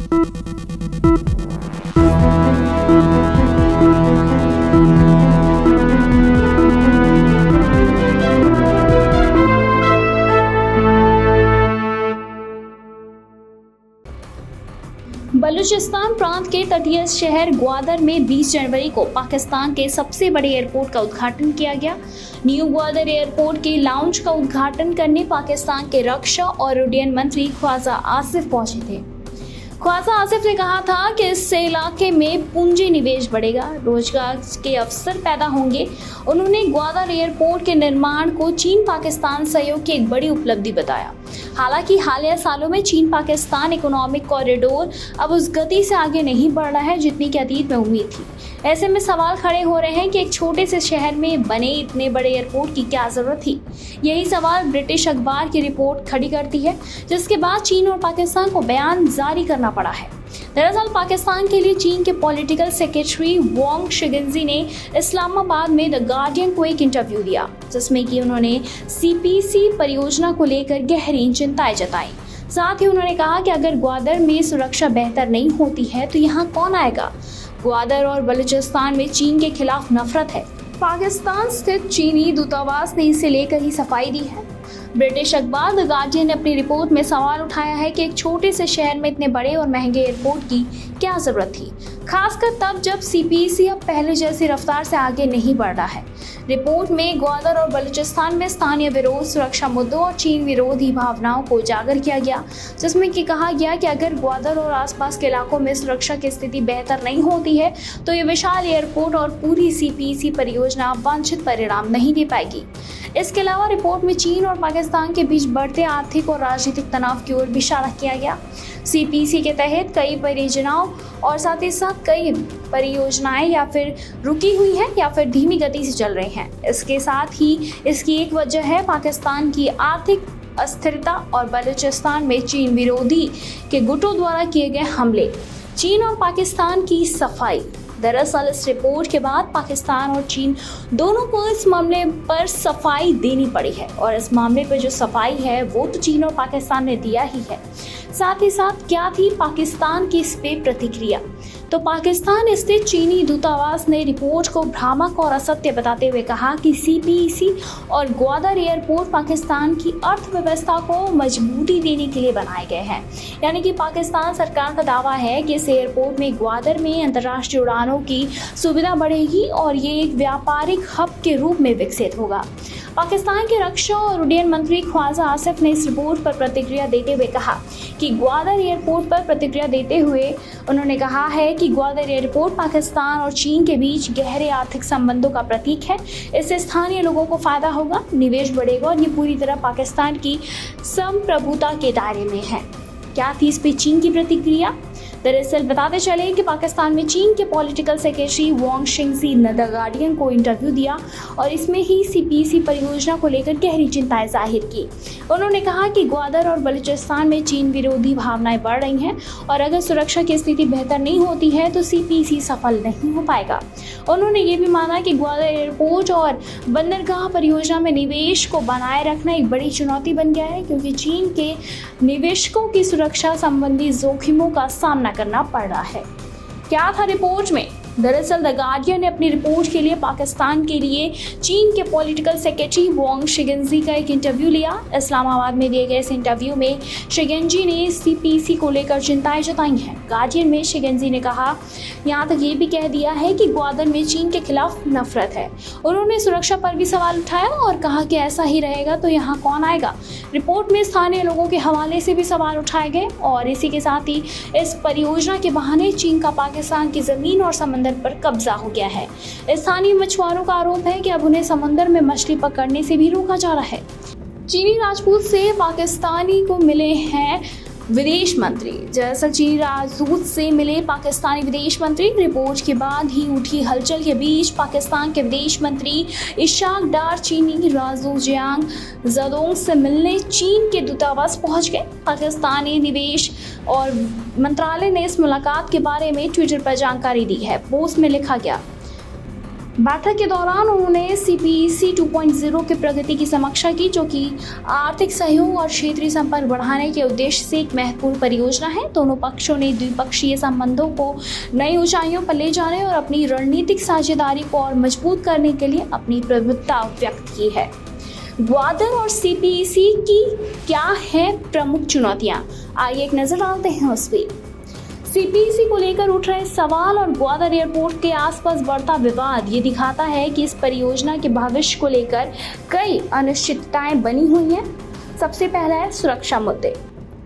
बलूचिस्तान प्रांत के तटीय शहर ग्वादर में 20 जनवरी को पाकिस्तान के सबसे बड़े एयरपोर्ट का उद्घाटन किया गया। न्यू ग्वादर एयरपोर्ट के लाउंज का उद्घाटन करने पाकिस्तान के रक्षा और उड्डयन मंत्री ख्वाजा आसिफ पहुंचे थे। ख्वाजा आसिफ ने कहा था कि इससे इलाके में पूंजी निवेश बढ़ेगा, रोजगार के अवसर पैदा होंगे। उन्होंने ग्वादर एयरपोर्ट के निर्माण को चीन पाकिस्तान सहयोग की एक बड़ी उपलब्धि बताया। हालांकि हालिया सालों में चीन पाकिस्तान इकोनॉमिक कॉरिडोर अब उस गति से आगे नहीं बढ़ रहा है जितनी कि अतीत में उम्मीद थी। ऐसे में सवाल खड़े हो रहे हैं कि एक छोटे से शहर में बने इतने बड़े एयरपोर्ट की क्या जरूरत थी। यही सवाल ब्रिटिश अखबार की रिपोर्ट खड़ी करती है, जिसके बाद चीन और पाकिस्तान को बयान जारी करना पड़ा है। दरअसल पाकिस्तान के लिए चीन के पॉलिटिकल सेक्रेटरी वांग शिगेंजी ने इस्लामाबाद में द गार्डियन को एक इंटरव्यू दिया, जिसमें कि उन्होंने सीपीसी परियोजना को लेकर गहरी चिंताएं जताई। साथ ही उन्होंने कहा कि अगर ग्वादर में सुरक्षा बेहतर नहीं होती है तो यहाँ कौन आएगा। ग्वादर और बलूचिस्तान में चीन के खिलाफ नफरत है। पाकिस्तान स्थित चीनी दूतावास ने इसे लेकर ही सफाई दी है। ब्रिटिश अखबार द गार्डियन ने अपनी रिपोर्ट में सवाल उठाया है कि एक छोटे से शहर में इतने बड़े और महंगे एयरपोर्ट की क्या जरूरत थी, खासकर तब जब सीपीसी अब पहले जैसी रफ्तार से आगे नहीं बढ़ रहा है। रिपोर्ट में ग्वादर और बलूचिस्तान में स्थानीय विरोध, सुरक्षा मुद्दों और चीन विरोधी भावनाओं को उजागर किया गया, जिसमें कि कहा गया कि अगर ग्वादर और आसपास के इलाकों में सुरक्षा की स्थिति बेहतर नहीं होती है तो ये विशाल एयरपोर्ट और पूरी सीपीसी परियोजना वांछित परिणाम नहीं दे पाएगी। इसके अलावा रिपोर्ट में चीन और पाकिस्तान के बीच बढ़ते आर्थिक और राजनीतिक तनाव की ओर भी इशारा किया गया। सीपीसी के तहत कई परियोजनाओं और साथ ही साथ कई परियोजनाएं या फिर रुकी हुई हैं या फिर धीमी गति से चल रही हैं। इसके साथ ही इसकी एक वजह है पाकिस्तान की आर्थिक अस्थिरता और बलूचिस्तान में चीन विरोधी के गुटों द्वारा किए गए हमले। चीन और पाकिस्तान की सफाई। दरअसल इस रिपोर्ट के बाद पाकिस्तान और चीन दोनों को इस मामले पर सफाई देनी पड़ी है, और इस मामले पर जो सफाई है वो तो चीन और पाकिस्तान ने दिया ही है। साथ ही साथ क्या थी पाकिस्तान की इस पे प्रतिक्रिया, तो पाकिस्तान स्थित चीनी दूतावास ने रिपोर्ट को भ्रामक और असत्य बताते हुए कहा कि सीपीसी और ग्वादर एयरपोर्ट पाकिस्तान की अर्थव्यवस्था को मजबूती देने के लिए बनाए गए हैं। यानी कि पाकिस्तान सरकार का दावा है कि इस एयरपोर्ट में ग्वादर में अंतर्राष्ट्रीय उड़ानों की सुविधा बढ़ेगी और ये एक व्यापारिक हब के रूप में विकसित होगा। पाकिस्तान के रक्षा और उड्डयन मंत्री ख्वाजा आसिफ ने इस रिपोर्ट पर प्रतिक्रिया देते हुए कहा कि ग्वादर एयरपोर्ट पर प्रतिक्रिया देते हुए उन्होंने कहा है कि ग्वादर एयरपोर्ट पाकिस्तान और चीन के बीच गहरे आर्थिक संबंधों का प्रतीक है। इससे स्थानीय लोगों को फायदा होगा, निवेश बढ़ेगा और ये पूरी तरह पाकिस्तान की संप्रभुता के दायरे में है। क्या थी इस पे चीन की प्रतिक्रिया? दरअसल बताते चले कि पाकिस्तान में चीन के पॉलिटिकल सेक्रेटरी वांग शिगेंजी ने द गार्डियन को इंटरव्यू दिया और इसमें ही सीपीसी परियोजना को लेकर गहरी चिंताएं जाहिर की। उन्होंने कहा कि ग्वादर और बलूचिस्तान में चीन विरोधी भावनाएं बढ़ रही हैं और अगर सुरक्षा की स्थिति बेहतर नहीं होती है तो सीपीसी सफल नहीं हो पाएगा। उन्होंने ये भी माना कि ग्वादर एयरपोर्ट और बंदरगाह परियोजना में निवेश को बनाए रखना एक बड़ी चुनौती बन गया है, क्योंकि चीन के निवेशकों की सुरक्षा संबंधी जोखिमों का सामना करना पड़ रहा है। क्या था रिपोर्ट में? दरअसल द गार्डियन ने अपनी रिपोर्ट के लिए पाकिस्तान के लिए चीन के पॉलिटिकल सेक्रेटरी वांग शिगेंजी का एक इंटरव्यू लिया। इस्लामाबाद में दिए गए इस इंटरव्यू में शिगेंजी ने सीपीसी को लेकर चिंताएं जताई हैं। गार्डियन में शिगेंजी ने कहा, यहाँ तक ये भी कह दिया है कि ग्वादर में चीन के खिलाफ नफरत है। उन्होंने सुरक्षा पर भी सवाल उठाया और कहा कि ऐसा ही रहेगा तो यहाँ कौन आएगा। रिपोर्ट में स्थानीय लोगों के हवाले से भी सवाल उठाए गए और इसी के साथ ही इस परियोजना के बहाने चीन का पाकिस्तान की जमीन और समंदर पर कब्जा हो गया है। स्थानीय मछुआरों का आरोप है कि अब उन्हें समंदर में मछली पकड़ने से भी रोका जा रहा है। चीनी राजपूत से पाकिस्तानी को मिले हैं विदेश मंत्री। दरअसल चीनी राजदूत से मिले पाकिस्तानी विदेश मंत्री। रिपोर्ट के बाद ही उठी हलचल के बीच पाकिस्तान के विदेश मंत्री इशाक डार चीनी राजदूत जियांग जदोंग से मिलने चीन के दूतावास पहुंच गए। पाकिस्तानी निवेश और मंत्रालय ने इस मुलाकात के बारे में ट्विटर पर जानकारी दी है। पोस्ट में लिखा गया, बैठक के दौरान उन्होंने CPEC 2.0 की प्रगति की समीक्षा की, जो कि आर्थिक सहयोग और क्षेत्रीय संपर्क बढ़ाने के उद्देश्य से एक महत्वपूर्ण परियोजना है। दोनों पक्षों ने द्विपक्षीय संबंधों को नई ऊंचाइयों पर ले जाने और अपनी रणनीतिक साझेदारी को और मजबूत करने के लिए अपनी प्रतिबद्धता व्यक्त की है। ग्वादर और CPEC की क्या है प्रमुख चुनौतियां, आइए एक नजर डालते हैं उस पर। CPEC को लेकर उठ रहे सवाल और ग्वादर एयरपोर्ट के आसपास बढ़ता विवाद ये दिखाता है कि इस परियोजना के भविष्य को लेकर कई अनिश्चितताएं बनी हुई हैं। सबसे पहला है सुरक्षा मुद्दे।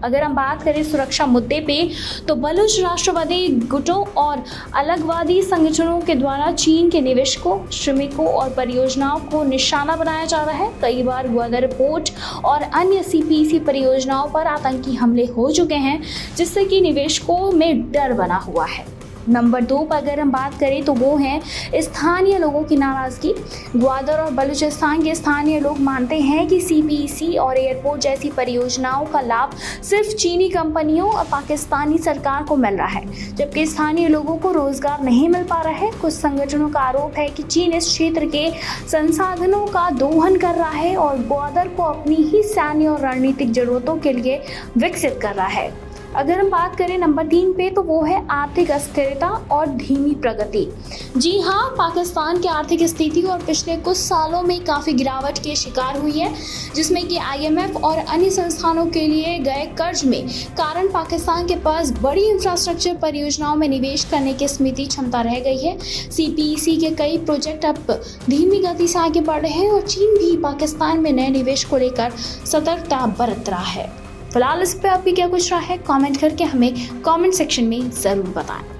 अगर हम बात करें सुरक्षा मुद्दे पे, तो बलूच राष्ट्रवादी गुटों और अलगवादी संगठनों के द्वारा चीन के निवेशकों, श्रमिकों और परियोजनाओं को निशाना बनाया जा रहा है। कई बार ग्वादर पोर्ट और अन्य CPEC परियोजनाओं पर आतंकी हमले हो चुके हैं, जिससे कि निवेशकों में डर बना हुआ है। नंबर 2 पर अगर हम बात करें तो वो है स्थानीय लोगों की नाराजगी। ग्वादर और बलूचिस्तान के स्थानीय लोग मानते हैं कि CPEC और एयरपोर्ट जैसी परियोजनाओं का लाभ सिर्फ चीनी कंपनियों और पाकिस्तानी सरकार को मिल रहा है, जबकि स्थानीय लोगों को रोजगार नहीं मिल पा रहा है। कुछ संगठनों का आरोप है कि चीन इस क्षेत्र के संसाधनों का दोहन कर रहा है और ग्वादर को अपनी ही सैन्य और रणनीतिक जरूरतों के लिए विकसित कर रहा है। अगर हम बात करें नंबर 3 पे, तो वो है आर्थिक अस्थिरता और धीमी प्रगति। जी हाँ, पाकिस्तान की आर्थिक स्थिति और पिछले कुछ सालों में काफ़ी गिरावट के शिकार हुई है, जिसमें कि IMF और अन्य संस्थानों के लिए गए कर्ज में कारण पाकिस्तान के पास बड़ी इंफ्रास्ट्रक्चर परियोजनाओं में निवेश करने की सीमित क्षमता रह गई है। CPEC के कई प्रोजेक्ट अब धीमी गति से आगे बढ़ रहे हैं और चीन भी पाकिस्तान में नए निवेश को लेकर सतर्कता बरत रहा है। फिलहाल इस पे आपकी क्या कुछ राय है, कमेंट करके हमें कमेंट सेक्शन में ज़रूर बताएं।